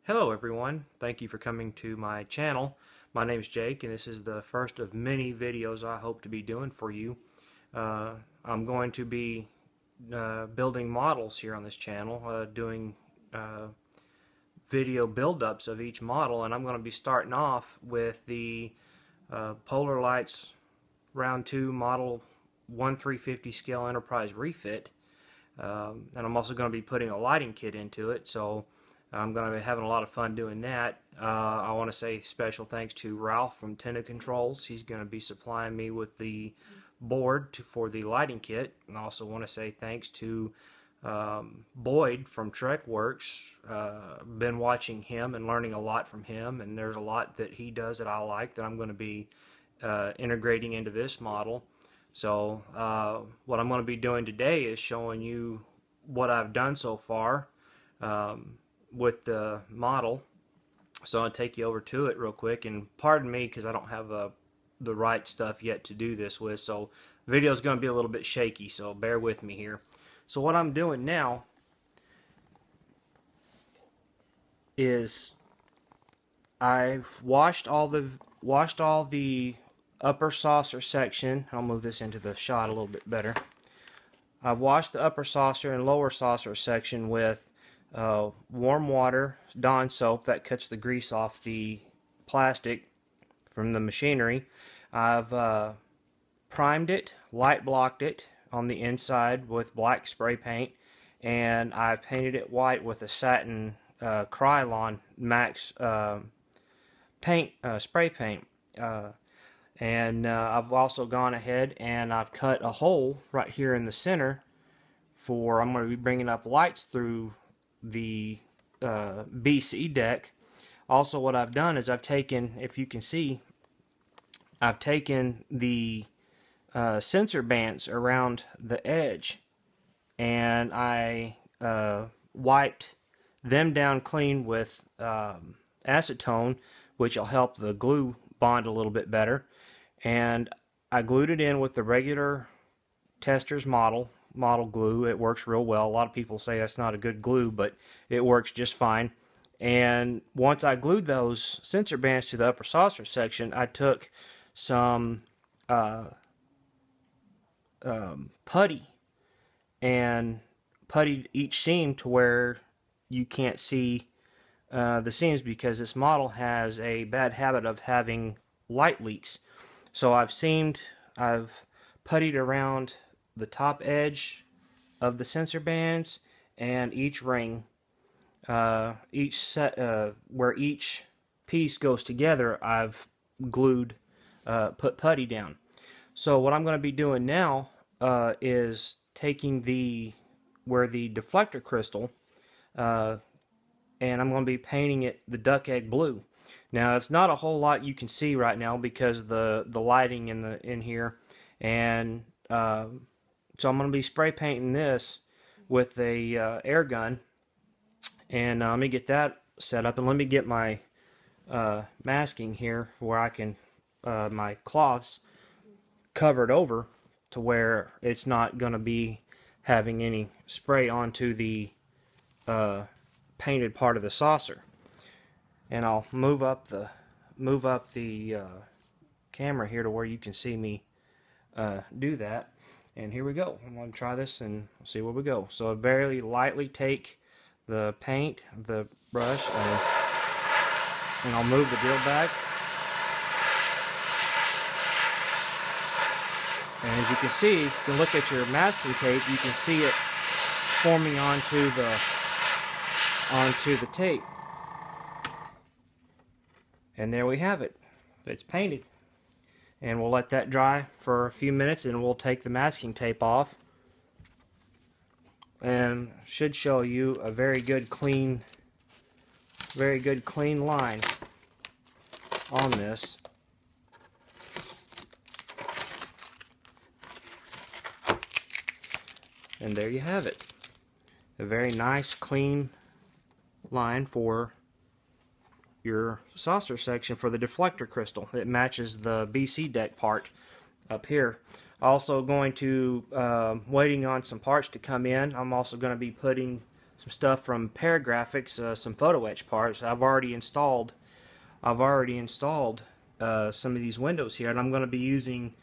Hello everyone, thank you for coming to my channel. My name is Jake and this is the first of many videos I hope to be doing for you. I'm going to be building models here on this channel, doing video build-ups of each model, and I'm going to be starting off with the Polar Lights Round 2 Model 1350 Scale Enterprise Refit. And I'm also going to be putting a lighting kit into it, so I'm going to be having a lot of fun doing that. I want to say special thanks to Ralph from Tenda Controls. He's going to be supplying me with the board for the lighting kit. And I also want to say thanks to Boyd from TrekWorks. Been watching him and learning a lot from him, and there's a lot that he does that I like that I'm going to be integrating into this model. So what I'm going to be doing today is showing you what I've done so far with the model. So I'll take you over to it real quick, and pardon me because I don't have the right stuff yet to do this with, so the video is going to be a little bit shaky, so bear with me here. So what I'm doing now is I've washed all the upper saucer section. I'll move this into the shot a little bit better. I've washed the upper saucer and lower saucer section with warm water, Dawn soap, that cuts the grease off the plastic from the machinery. I've primed it, light blocked it on the inside with black spray paint, and I've painted it white with a satin Krylon Max paint, spray paint. And I've also gone ahead and I've cut a hole right here in the center for, I'm going to be bringing up lights through the BC deck. Also what I've done is I've taken, if you can see, I've taken the sensor bands around the edge and I wiped them down clean with acetone, which will help the glue bond a little bit better. And I glued it in with the regular Testors model glue. It works real well. A lot of people say that's not a good glue, but it works just fine. And once I glued those sensor bands to the upper saucer section, I took some putty and puttied each seam to where you can't see the seams, because this model has a bad habit of having light leaks. So I've puttied around the top edge of the sensor bands and each ring, each set where each piece goes together. I've glued, put putty down. So what I'm going to be doing now is taking where the deflector crystal, and I'm going to be painting it the duck egg blue. Now it's not a whole lot you can see right now because the lighting in here, and so I'm going to be spray painting this with a air gun, and let me get that set up, and let me get my masking here where I can my cloths covered over to where it's not going to be having any spray onto the painted part of the saucer. And I'll move up the camera here to where you can see me do that. And here we go. I'm going to try this and see where we go. So I very lightly take the paint, the brush, and I'll move the drill back. And as you can see, you can look at your masking tape, you can see it forming onto the tape. And there we have it. It's painted. And we'll let that dry for a few minutes, and we'll take the masking tape off. And should show you a very good clean line on this. And there you have it. A very nice clean line for your saucer section for the deflector crystal. It matches the BC deck part up here. Also going to waiting on some parts to come in. I'm also going to be putting stuff from Paragraphics, some photo etch parts. I've already installed some of these windows here, and I'm going to be using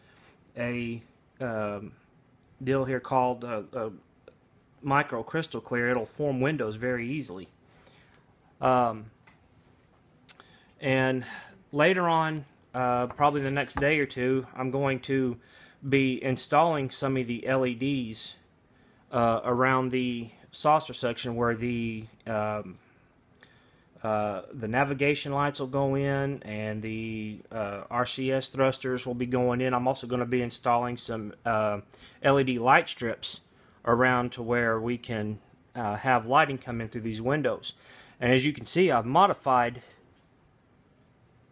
a deal here called micro crystal clear. It'll form windows very easily. And later on, probably the next day or two, I'm going to be installing some of the LEDs around the saucer section where the navigation lights will go in, and the RCS thrusters will be going in. I'm also going to be installing some LED light strips around to where we can have lighting come in through these windows. And as you can see, I've modified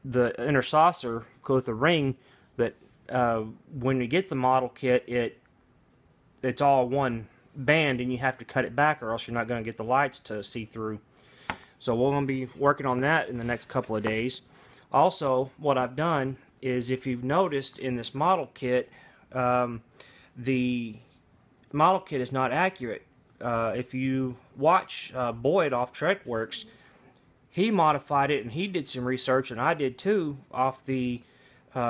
the inner saucer with a ring that when you get the model kit, it's all one band, and you have to cut it back or else you're not going to get the lights to see through. So we're going to be working on that in the next couple of days. Also, what I've done is, if you've noticed in this model kit, the model kit is not accurate. If you watch Boyd off TrekWorks, he modified it and he did some research, and I did too, off the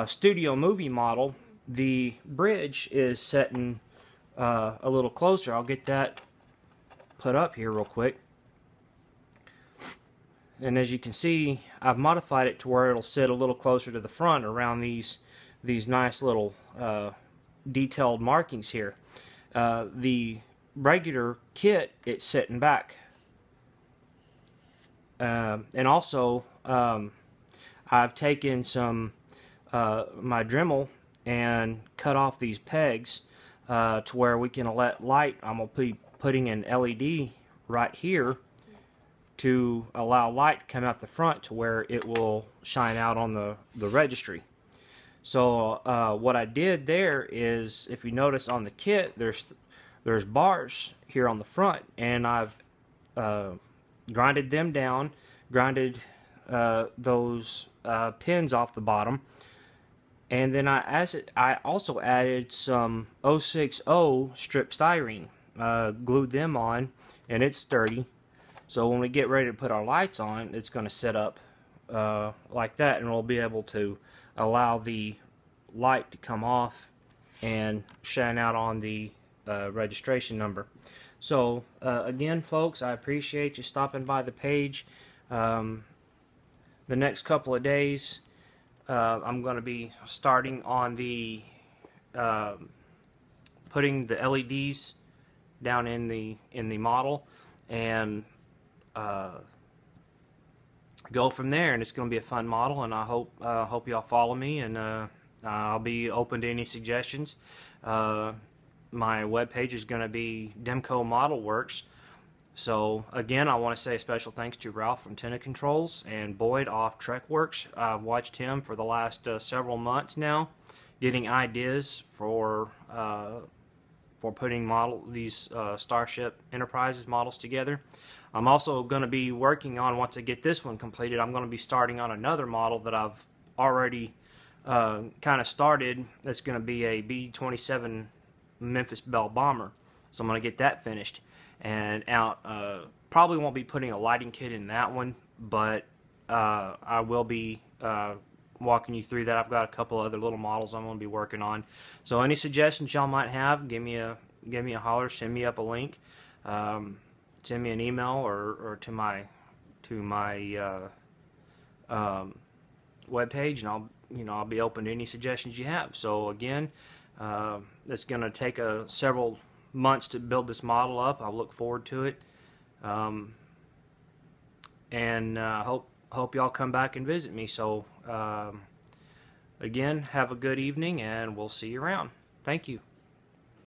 studio movie model. The bridge is setting a little closer. I'll get that put up here real quick. And as you can see, I've modified it to where it'll sit a little closer to the front around these nice little detailed markings here. The regular kit, it's sitting back. And also, I've taken some my Dremel and cut off these pegs to where we can let light. I'm going to be putting an LED right here to allow light to come out the front to where it will shine out on the registry. So what I did there is, if you notice on the kit, there's bars here on the front, and I've grinded them down, grinded those pins off the bottom, and then I also added some 060 strip styrene, glued them on, and it's sturdy. So when we get ready to put our lights on, it's going to set up like that, and we'll be able to allow the light to come off and shine out on the registration number. So again, folks, I appreciate you stopping by the page. The next couple of days, I'm going to be starting on the putting the LEDs down in the model, and go from there. And it's going to be a fun model, and I hope y'all follow me, and I'll be open to any suggestions. My webpage is going to be Demko Modelworks. So again, I want to say a special thanks to Ralph from Tenna Controls and Boyd off TrekWorks. I've watched him for the last several months now, getting ideas for putting these Starship Enterprises models together. I'm also going to be working on, once I get this one completed, I'm going to be starting on another model that I've already kind of started. That's going to be a B-27 Memphis Belle bomber. So I'm going to get that finished and out. Probably won't be putting a lighting kit in that one, but I will be walking you through that. I've got a couple other little models I'm going to be working on. So any suggestions y'all might have, give me a holler, send me up a link, send me an email, or to my webpage, and I'll be open to any suggestions you have. So again, it's going to take several months to build this model up. I look forward to it, and hope y'all come back and visit me. So again, have a good evening, and we'll see you around. Thank you.